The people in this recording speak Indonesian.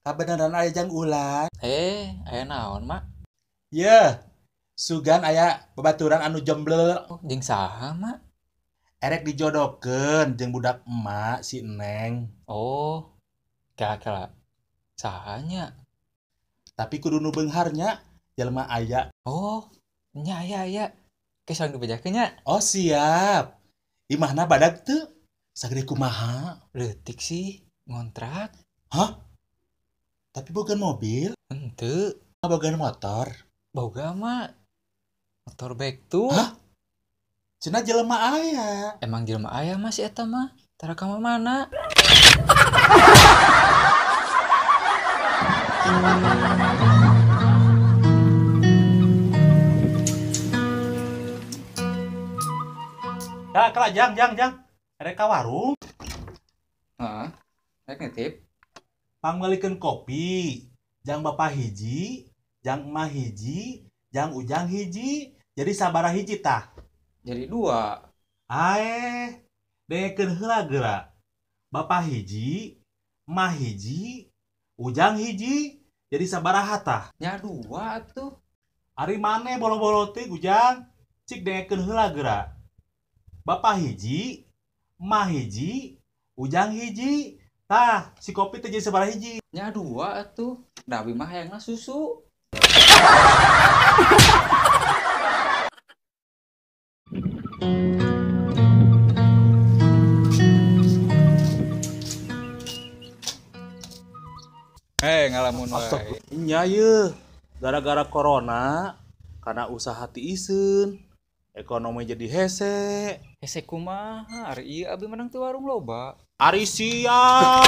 Kabeneran aya jang ulan. Aya naon, Mak? Ye, sugan aya babaturan anu jemblel. Oh, jeung saha, Mak? Erek dijodokeun jeung budak emak si Neng. Oh, kala sahanya? Tapi kudu nu beungharnya, jelema aya. Oh, nya aya. Kesang dibejakeun nya. Oh, siap. Imahna badag teu? Sagede kumaha? Leutik sih, ngontrak. Hah? Tapi bogan mobil? Henteu. Bogan motor? Boga, Mak. Motor bek tuh. Hah? Cenah jelema aya. Emang jelema aya Mas eta mah? Tara ka mana? Kala jang. Erek ka warung. Heeh. Rek nitip. Panggalikeun kopi. Jang bapak hiji, jang emak hiji, jang ujang hiji. Jadi sabaraha hiji tah? Jadi 2. Dengekeun heula geura. Bapak hiji, emak hiji, ujang hiji. Jadi sabaraha tah? Nya 2 atuh. Ari maneh bolo-bolo teh ujang? Cik dengekeun heula geura. Bapak hiji, emak hiji, ujang hiji. Tah, si kopi teh jadi sabaraha hiji? Nya 2 atuh. Da abi mah hayangna susu. Ngalamun wae. Nya ye, gara-gara corona, karena usaha tiiseun, ekonomi jadi hese. Hese kumaha? Ari ieu abi menang teu warung loba. Ari sia.